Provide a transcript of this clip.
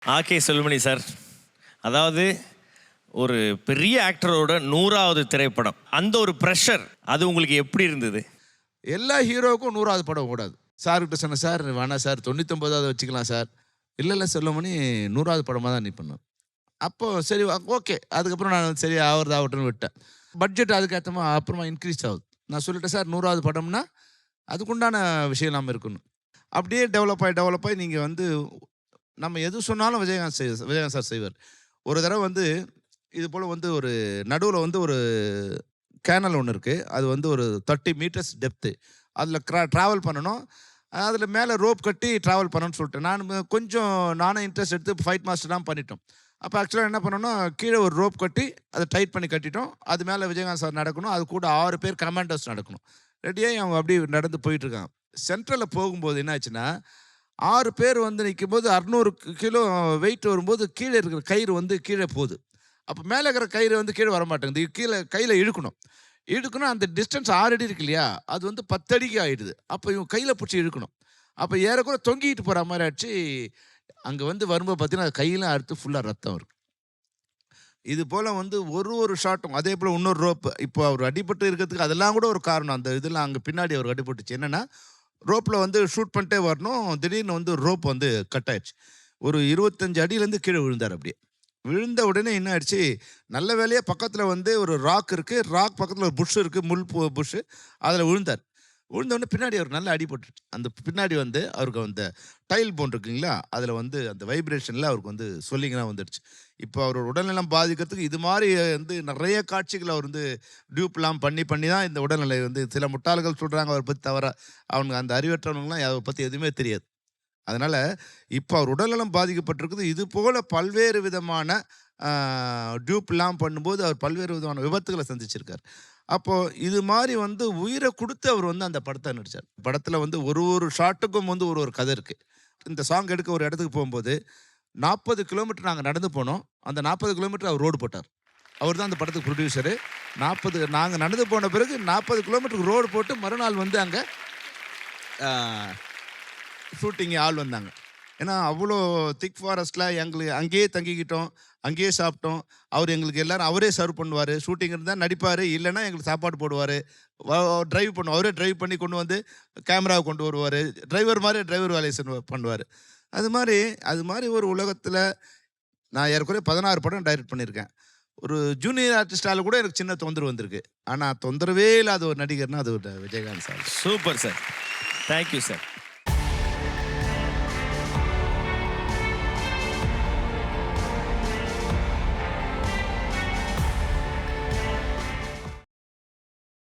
Aake Selvamani sir, அதாவது ஒரு பெரிய ஆக்டரோட 100வது திரைப்படம், அந்த ஒரு ப்ரெஷர் அது உங்களுக்கு எப்படி இருந்தது? எல்லா ஹீரோவுக்கும் 100வது படம் ஓடாது. சார்கிட்ட சொன்னேன், சார் வேணாம் சார் 99வது வச்சுக்கலாம் சார். இல்லை செல்வமணி 100வது படமாக தான் நீ பண்ணணும். அப்போது சரி ஓகே. அதுக்கப்புறம் நான் சரி ஆகிறது ஆகட்டும்னு விட்டேன். பட்ஜெட் அதுக்கேற்றமா அப்புறமா இன்க்ரீஸ் ஆகுது. நான் சொல்லிட்டேன், சார் 100வது படம்னா அதுக்குண்டான விஷயம் இல்லாமல் இருக்கணும். அப்படியே டெவலப் ஆகி நீங்கள் வந்து நம்ம எது சொன்னாலும் விஜயகாந்த் சார் செய்வார். ஒரு தடவை வந்து இது போல் வந்து ஒரு நடுவில் வந்து ஒரு கேனல் ஒன்று இருக்குது. அது வந்து ஒரு 30 மீட்டர்ஸ் டெப்த்து. அதில் ட்ராவல் பண்ணணும். அதில் மேலே ரோப் கட்டி ட்ராவல் பண்ணணும்னு சொல்லிட்டேன். கொஞ்சம் நானே இன்ட்ரெஸ்ட் எடுத்து ஃபைட் மாஸ்டர்லாம் பண்ணிட்டோம். அப்போ ஆக்சுவலாக என்ன பண்ணோன்னா, கீழே ஒரு ரோப் கட்டி அதை டைட் பண்ணி கட்டிட்டோம். அது மேலே விஜயகாந்த் சார் நடக்கணும். அது கூட 6 பேர் கமாண்டர்ஸ் நடக்கணும். ரெடியாகி அவங்க அப்படி நடந்து போயிட்டுருக்காங்க. சென்ட்ரலில் போகும்போது என்ன ஆச்சுன்னா, 6 பேர் வந்து நிற்கும்போது 600 கிலோ வெயிட் வரும்போது கீழே இருக்கிற கயிறு வந்து கீழே போகுது. அப்போ மேலே இருக்கிற கயிறு வந்து கீழே வரமாட்டேங்குது. கீழே கையில் இழுக்கணும். அந்த டிஸ்டன்ஸ் 6 அடி இருக்கு இல்லையா, அது வந்து 10 அடிக்கு ஆகிடுது. அப்போ இவங்க கையில் பிடிச்சி இழுக்கணும். அப்போ ஏறக்குறை தொங்கிட்டு போகிற மாதிரி ஆச்சு. அங்கே வந்து வரும்போது பார்த்தீங்கன்னா கையெல்லாம் அறுத்து ஃபுல்லாக ரத்தம் இருக்குது. இது போல் வந்து ஒரு ஷாட்டும் அதே போல் இன்னொரு ரோப்பு. இப்போ அவர் அடிபட்டு இருக்கிறதுக்கு அதெல்லாம் கூட ஒரு காரணம். அந்த இதெல்லாம் அங்கே பின்னாடி அவருக்கு அடிபட்டுச்சு. என்னென்னா, ரோப்பில் வந்து ஷூட் பண்ணிட்டே வரணும். திடீர்னு வந்து ரோப் வந்து கட் ஆயிடுச்சு. ஒரு 25 அடியிலேருந்து கீழே விழுந்தார். அப்படியே விழுந்த உடனே என்ன ஆயிடுச்சு, நல்ல வேலையாக பக்கத்தில் வந்து ஒரு ராக் இருக்குது. ராக் பக்கத்தில் ஒரு புஷ் இருக்குது, முள் புஷ்ஷு. அதில் விழுந்தார். விழுந்தோடனே பின்னாடி அவர் நல்ல அடிபட்டுச்சு. அந்த பின்னாடி வந்து அவருக்கு அந்த டைல் போன் இருக்குங்களா, அதில் வந்து அந்த வைப்ரேஷனில் அவருக்கு வந்து சொல்லிங்கலாம் வந்துடுச்சு. இப்போ அவரோட உடல்நலம் பாதிக்கிறதுக்கு இது மாதிரி வந்து நிறைய காட்சிகள் அவர் வந்து டியூப்லாம் பண்ணி தான் இந்த உடல்நிலை வந்து சில முட்டாள்கள் சொல்கிறாங்க அவரை பற்றி தவிர. அவனுக்கு அந்த அறிவற்றவனுங்களாம் அவரை பற்றி எதுவுமே தெரியாது. அதனால் இப்போ அவர் உடல்நலம் பாதிக்கப்பட்டிருக்குது. இது போல் பல்வேறு விதமான டியூப்லாம் பண்ணும்போது அவர் பல்வேறு விதமான விபத்துகளை சந்திச்சிருக்கார். அப்போது இது மாதிரி வந்து உயிரை கொடுத்து அவர் வந்து அந்த படத்தை நடித்தார். படத்தில் வந்து ஒரு ஷாட்டுக்கும் வந்து ஒரு கதை இருக்குது. இந்த சாங் எடுக்க ஒரு இடத்துக்கு போகும்போது 40 கிலோமீட்டர் நாங்கள் நடந்து போனோம். அந்த 40 கிலோமீட்டர் அவர் ரோடு போட்டார். அவர் தான் அந்த படத்துக்கு ப்ரொடியூசரு. நாங்கள் நடந்து போன பிறகு 40 கிலோமீட்டருக்கு ரோடு போட்டு மறுநாள் வந்து அங்கே ஷூட்டிங் ஆள் வந்தாங்க. ஏன்னா அவ்வளோ திக் ஃபாரஸ்ட்டில் எங்களுக்கு அங்கேயே தங்கிக்கிட்டோம், அங்கேயே சாப்பிட்டோம். அவர் எங்களுக்கு எல்லோரும் அவரே சர்வ் பண்ணுவார். ஷூட்டிங் இருந்தால் நடிப்பார், இல்லைன்னா எங்களுக்கு சாப்பாடு போடுவார். ட்ரைவ் பண்ணுவோம், அவரே ட்ரைவ் பண்ணி கொண்டு வந்து கேமராவை கொண்டு வருவார். டிரைவர் மாதிரி டிரைவர் வேலையை பண்ணுவார். அது மாதிரி ஒரு உலகத்தில் நான் ஏற்கனவே 16 படம் டைரக்ட் பண்ணியிருக்கேன். ஒரு ஜூனியர் ஆர்டிஸ்டால் கூட எனக்கு சின்ன தொந்தரவு வந்திருக்கு. ஆனால் தொந்தரவே இல்லாத ஒரு நடிகர்னால் அது ஒரு Vijayakanth sir. Super sir, thank you sir.